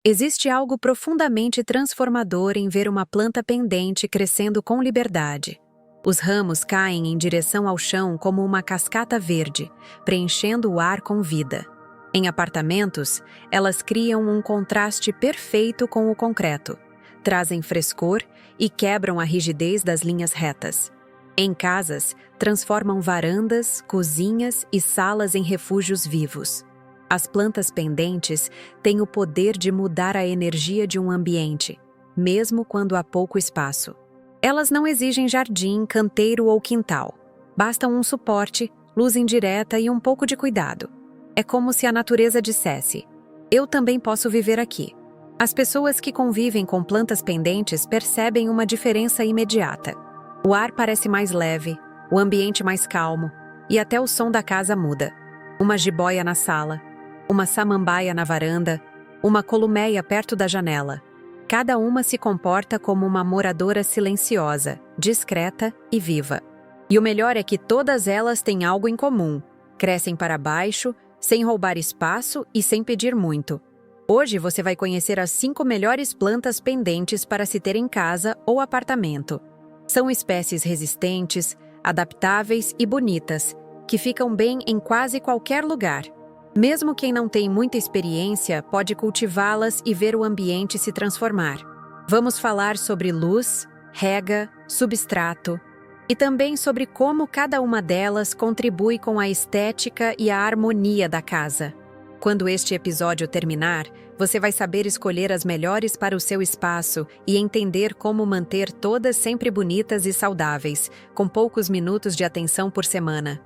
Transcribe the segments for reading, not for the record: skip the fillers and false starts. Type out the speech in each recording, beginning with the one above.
Existe algo profundamente transformador em ver uma planta pendente crescendo com liberdade. Os ramos caem em direção ao chão como uma cascata verde, preenchendo o ar com vida. Em apartamentos, elas criam um contraste perfeito com o concreto, trazem frescor e quebram a rigidez das linhas retas. Em casas, transformam varandas, cozinhas e salas em refúgios vivos. As plantas pendentes têm o poder de mudar a energia de um ambiente, mesmo quando há pouco espaço. Elas não exigem jardim, canteiro ou quintal. Bastam um suporte, luz indireta e um pouco de cuidado. É como se a natureza dissesse: eu também posso viver aqui. As pessoas que convivem com plantas pendentes percebem uma diferença imediata. O ar parece mais leve, o ambiente mais calmo, e até o som da casa muda. Uma jiboia na sala, uma samambaia na varanda, uma columeia perto da janela. Cada uma se comporta como uma moradora silenciosa, discreta e viva. E o melhor é que todas elas têm algo em comum. Crescem para baixo, sem roubar espaço e sem pedir muito. Hoje você vai conhecer as 5 melhores plantas pendentes para se ter em casa ou apartamento. São espécies resistentes, adaptáveis e bonitas, que ficam bem em quase qualquer lugar. Mesmo quem não tem muita experiência pode cultivá-las e ver o ambiente se transformar. Vamos falar sobre luz, rega, substrato e também sobre como cada uma delas contribui com a estética e a harmonia da casa. Quando este episódio terminar, você vai saber escolher as melhores para o seu espaço e entender como manter todas sempre bonitas e saudáveis, com poucos minutos de atenção por semana.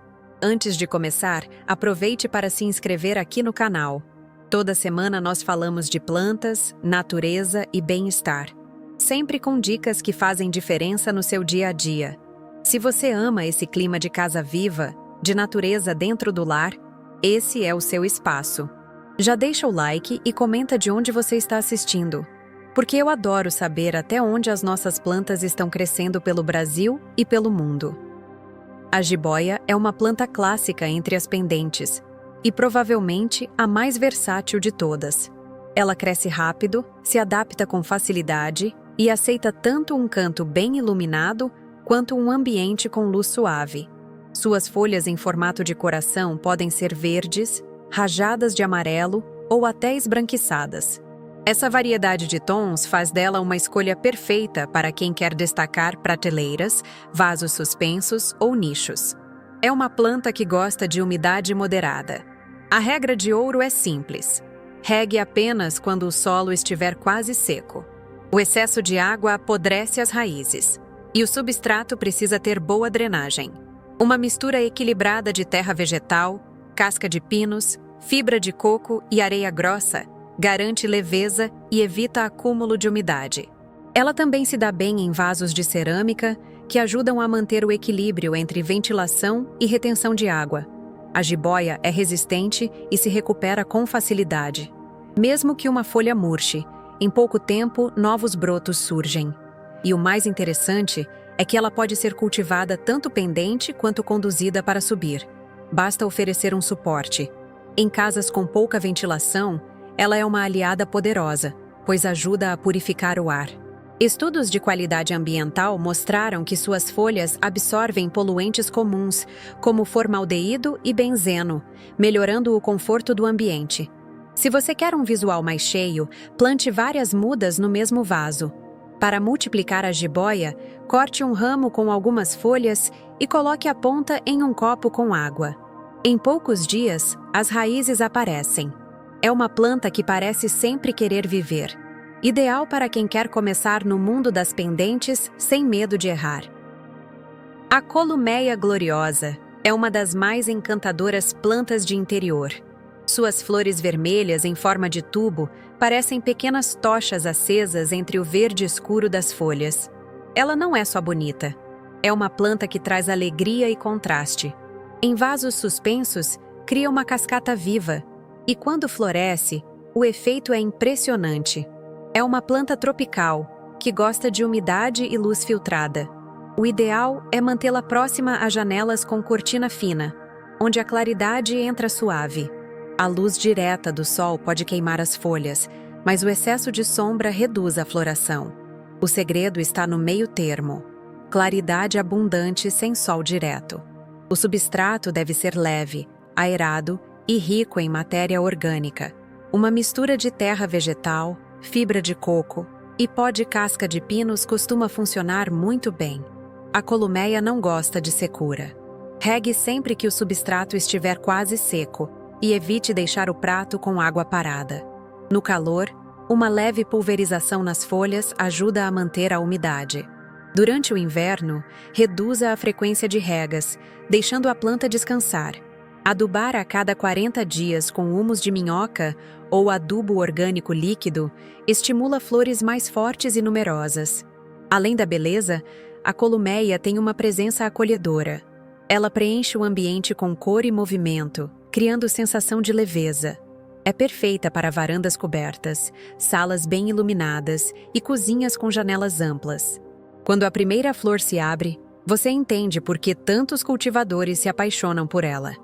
Antes de começar, aproveite para se inscrever aqui no canal. Toda semana nós falamos de plantas, natureza e bem-estar, sempre com dicas que fazem diferença no seu dia a dia. Se você ama esse clima de casa viva, de natureza dentro do lar, esse é o seu espaço. Já deixa o like e comenta de onde você está assistindo, porque eu adoro saber até onde as nossas plantas estão crescendo pelo Brasil e pelo mundo. A jiboia é uma planta clássica entre as pendentes e provavelmente a mais versátil de todas. Ela cresce rápido, se adapta com facilidade e aceita tanto um canto bem iluminado quanto um ambiente com luz suave. Suas folhas em formato de coração podem ser verdes, rajadas de amarelo ou até esbranquiçadas. Essa variedade de tons faz dela uma escolha perfeita para quem quer destacar prateleiras, vasos suspensos ou nichos. É uma planta que gosta de umidade moderada. A regra de ouro é simples: regue apenas quando o solo estiver quase seco. O excesso de água apodrece as raízes, e o substrato precisa ter boa drenagem. Uma mistura equilibrada de terra vegetal, casca de pinos, fibra de coco e areia grossa garante leveza e evita acúmulo de umidade. Ela também se dá bem em vasos de cerâmica, que ajudam a manter o equilíbrio entre ventilação e retenção de água. A jiboia é resistente e se recupera com facilidade. Mesmo que uma folha murche, em pouco tempo novos brotos surgem. E o mais interessante é que ela pode ser cultivada tanto pendente quanto conduzida para subir. Basta oferecer um suporte. Em casas com pouca ventilação, ela é uma aliada poderosa, pois ajuda a purificar o ar. Estudos de qualidade ambiental mostraram que suas folhas absorvem poluentes comuns, como formaldeído e benzeno, melhorando o conforto do ambiente. Se você quer um visual mais cheio, plante várias mudas no mesmo vaso. Para multiplicar a jiboia, corte um ramo com algumas folhas e coloque a ponta em um copo com água. Em poucos dias, as raízes aparecem. É uma planta que parece sempre querer viver. Ideal para quem quer começar no mundo das pendentes sem medo de errar. A columeia gloriosa é uma das mais encantadoras plantas de interior. Suas flores vermelhas em forma de tubo parecem pequenas tochas acesas entre o verde escuro das folhas. Ela não é só bonita. É uma planta que traz alegria e contraste. Em vasos suspensos, cria uma cascata viva. E quando floresce, o efeito é impressionante. É uma planta tropical, que gosta de umidade e luz filtrada. O ideal é mantê-la próxima a janelas com cortina fina, onde a claridade entra suave. A luz direta do sol pode queimar as folhas, mas o excesso de sombra reduz a floração. O segredo está no meio termo. Claridade abundante sem sol direto. O substrato deve ser leve, aerado e rico em matéria orgânica. Uma mistura de terra vegetal, fibra de coco e pó de casca de pinos costuma funcionar muito bem. A columeia não gosta de secura. Regue sempre que o substrato estiver quase seco e evite deixar o prato com água parada. No calor, uma leve pulverização nas folhas ajuda a manter a umidade. Durante o inverno, reduza a frequência de regas, deixando a planta descansar. Adubar a cada 40 dias com humus de minhoca ou adubo orgânico líquido estimula flores mais fortes e numerosas. Além da beleza, a columeia tem uma presença acolhedora. Ela preenche o ambiente com cor e movimento, criando sensação de leveza. É perfeita para varandas cobertas, salas bem iluminadas e cozinhas com janelas amplas. Quando a primeira flor se abre, você entende por que tantos cultivadores se apaixonam por ela.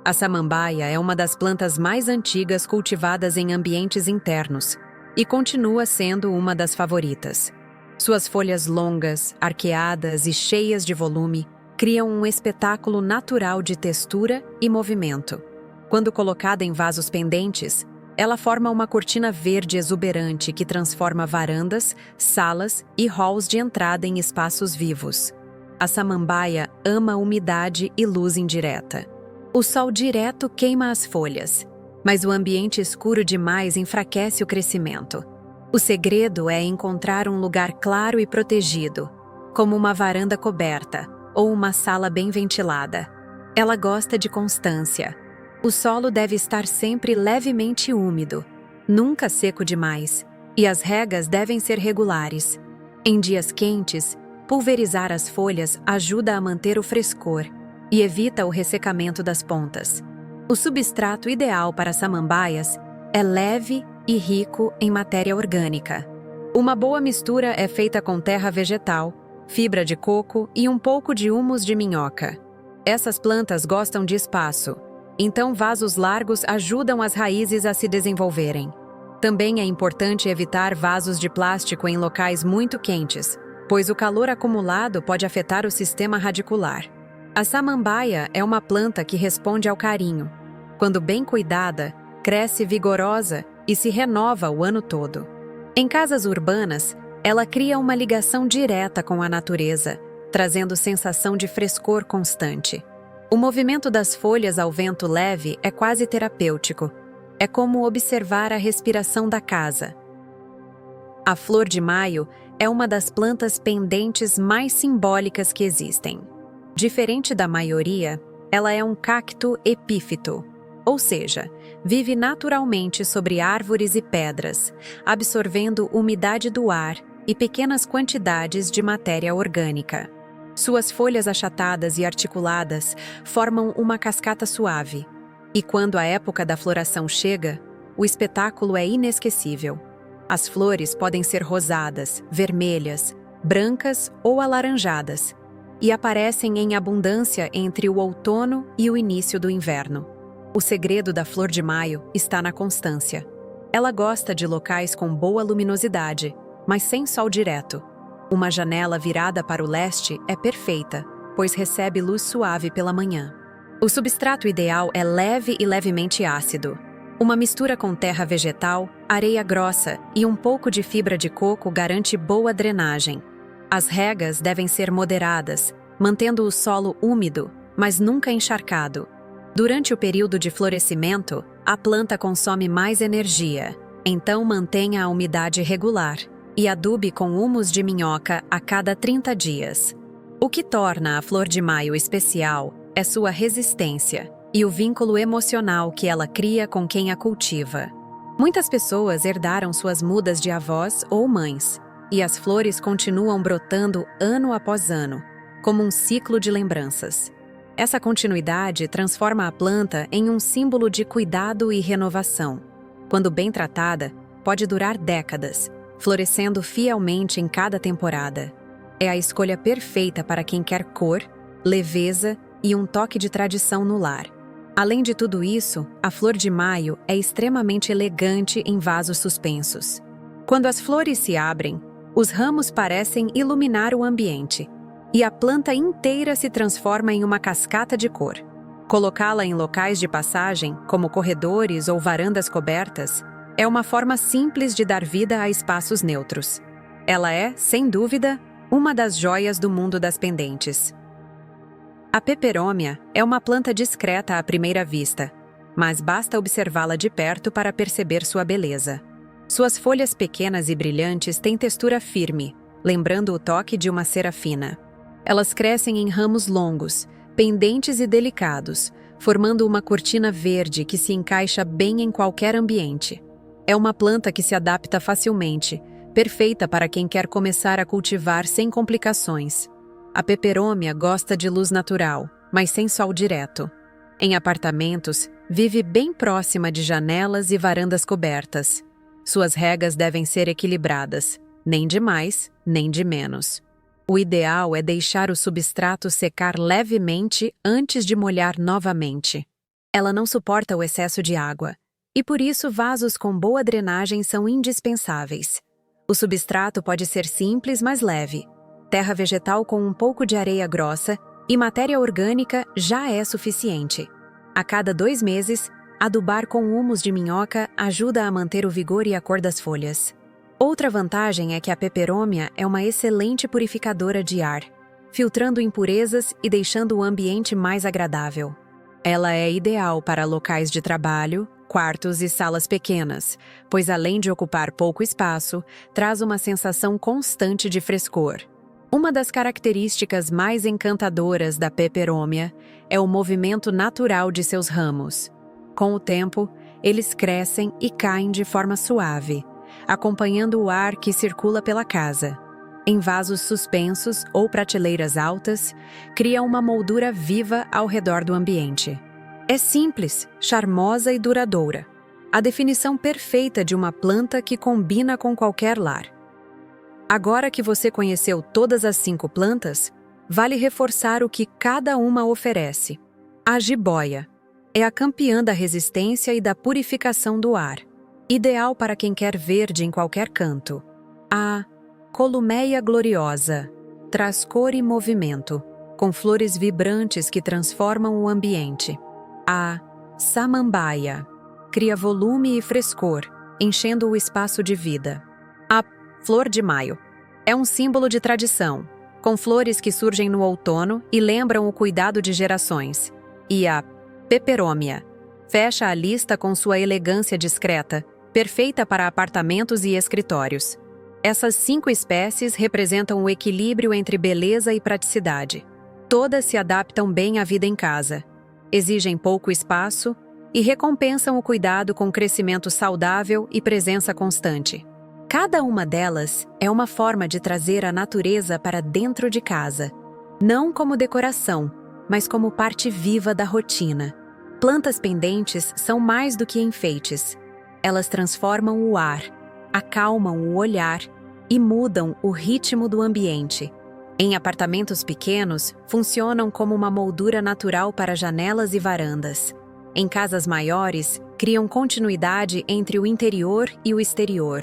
A samambaia é uma das plantas mais antigas cultivadas em ambientes internos e continua sendo uma das favoritas. Suas folhas longas, arqueadas e cheias de volume criam um espetáculo natural de textura e movimento. Quando colocada em vasos pendentes, ela forma uma cortina verde exuberante que transforma varandas, salas e halls de entrada em espaços vivos. A samambaia ama umidade e luz indireta. O sol direto queima as folhas, mas o ambiente escuro demais enfraquece o crescimento. O segredo é encontrar um lugar claro e protegido, como uma varanda coberta ou uma sala bem ventilada. Ela gosta de constância. O solo deve estar sempre levemente úmido, nunca seco demais, e as regas devem ser regulares. Em dias quentes, pulverizar as folhas ajuda a manter o frescor e evita o ressecamento das pontas. O substrato ideal para samambaias é leve e rico em matéria orgânica. Uma boa mistura é feita com terra vegetal, fibra de coco e um pouco de humus de minhoca. Essas plantas gostam de espaço, então vasos largos ajudam as raízes a se desenvolverem. Também é importante evitar vasos de plástico em locais muito quentes, pois o calor acumulado pode afetar o sistema radicular. A samambaia é uma planta que responde ao carinho. Quando bem cuidada, cresce vigorosa e se renova o ano todo. Em casas urbanas, ela cria uma ligação direta com a natureza, trazendo sensação de frescor constante. O movimento das folhas ao vento leve é quase terapêutico. É como observar a respiração da casa. A flor de maio é uma das plantas pendentes mais simbólicas que existem. Diferente da maioria, ela é um cacto epífito, ou seja, vive naturalmente sobre árvores e pedras, absorvendo umidade do ar e pequenas quantidades de matéria orgânica. Suas folhas achatadas e articuladas formam uma cascata suave, e quando a época da floração chega, o espetáculo é inesquecível. As flores podem ser rosadas, vermelhas, brancas ou alaranjadas, e aparecem em abundância entre o outono e o início do inverno. O segredo da flor de maio está na constância. Ela gosta de locais com boa luminosidade, mas sem sol direto. Uma janela virada para o leste é perfeita, pois recebe luz suave pela manhã. O substrato ideal é leve e levemente ácido. Uma mistura com terra vegetal, areia grossa e um pouco de fibra de coco garante boa drenagem. As regas devem ser moderadas, mantendo o solo úmido, mas nunca encharcado. Durante o período de florescimento, a planta consome mais energia, então mantenha a umidade regular e adube com humus de minhoca a cada 30 dias. O que torna a flor de maio especial é sua resistência e o vínculo emocional que ela cria com quem a cultiva. Muitas pessoas herdaram suas mudas de avós ou mães, e as flores continuam brotando ano após ano, como um ciclo de lembranças. Essa continuidade transforma a planta em um símbolo de cuidado e renovação. Quando bem tratada, pode durar décadas, florescendo fielmente em cada temporada. É a escolha perfeita para quem quer cor, leveza e um toque de tradição no lar. Além de tudo isso, a flor de maio é extremamente elegante em vasos suspensos. Quando as flores se abrem, os ramos parecem iluminar o ambiente, e a planta inteira se transforma em uma cascata de cor. Colocá-la em locais de passagem, como corredores ou varandas cobertas, é uma forma simples de dar vida a espaços neutros. Ela é, sem dúvida, uma das joias do mundo das pendentes. A peperômia é uma planta discreta à primeira vista, mas basta observá-la de perto para perceber sua beleza. Suas folhas pequenas e brilhantes têm textura firme, lembrando o toque de uma cera fina. Elas crescem em ramos longos, pendentes e delicados, formando uma cortina verde que se encaixa bem em qualquer ambiente. É uma planta que se adapta facilmente, perfeita para quem quer começar a cultivar sem complicações. A peperômia gosta de luz natural, mas sem sol direto. Em apartamentos, vive bem próxima de janelas e varandas cobertas. Suas regas devem ser equilibradas, nem de mais, nem de menos. O ideal é deixar o substrato secar levemente antes de molhar novamente. Ela não suporta o excesso de água, e por isso vasos com boa drenagem são indispensáveis. O substrato pode ser simples, mas leve. Terra vegetal com um pouco de areia grossa e matéria orgânica já é suficiente. A cada 2 meses, adubar com humus de minhoca ajuda a manter o vigor e a cor das folhas. Outra vantagem é que a peperômia é uma excelente purificadora de ar, filtrando impurezas e deixando o ambiente mais agradável. Ela é ideal para locais de trabalho, quartos e salas pequenas, pois além de ocupar pouco espaço, traz uma sensação constante de frescor. Uma das características mais encantadoras da peperômia é o movimento natural de seus ramos. Com o tempo, eles crescem e caem de forma suave, acompanhando o ar que circula pela casa. Em vasos suspensos ou prateleiras altas, cria uma moldura viva ao redor do ambiente. É simples, charmosa e duradoura. A definição perfeita de uma planta que combina com qualquer lar. Agora que você conheceu todas as 5 plantas, vale reforçar o que cada uma oferece. A jiboia é a campeã da resistência e da purificação do ar, ideal para quem quer verde em qualquer canto. A columeia gloriosa traz cor e movimento, com flores vibrantes que transformam o ambiente. A samambaia cria volume e frescor, enchendo o espaço de vida. A flor de maio é um símbolo de tradição, com flores que surgem no outono e lembram o cuidado de gerações. E a peperômia fecha a lista com sua elegância discreta, perfeita para apartamentos e escritórios. Essas 5 espécies representam o equilíbrio entre beleza e praticidade. Todas se adaptam bem à vida em casa, exigem pouco espaço e recompensam o cuidado com crescimento saudável e presença constante. Cada uma delas é uma forma de trazer a natureza para dentro de casa, não como decoração, mas como parte viva da rotina. Plantas pendentes são mais do que enfeites. Elas transformam o ar, acalmam o olhar e mudam o ritmo do ambiente. Em apartamentos pequenos, funcionam como uma moldura natural para janelas e varandas. Em casas maiores, criam continuidade entre o interior e o exterior.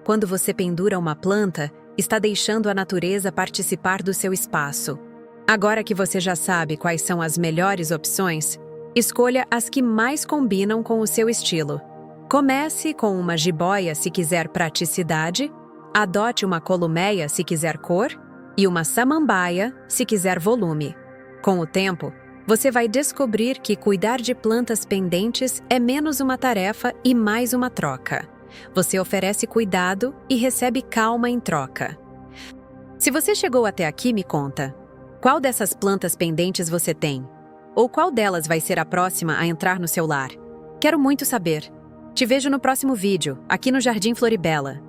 Quando você pendura uma planta, está deixando a natureza participar do seu espaço. Agora que você já sabe quais são as melhores opções, escolha as que mais combinam com o seu estilo. Comece com uma jiboia se quiser praticidade, adote uma columeia se quiser cor e uma samambaia se quiser volume. Com o tempo, você vai descobrir que cuidar de plantas pendentes é menos uma tarefa e mais uma troca. Você oferece cuidado e recebe calma em troca. Se você chegou até aqui, me conta. Qual dessas plantas pendentes você tem? Ou qual delas vai ser a próxima a entrar no seu lar? Quero muito saber. Te vejo no próximo vídeo, aqui no Jardim Floribela.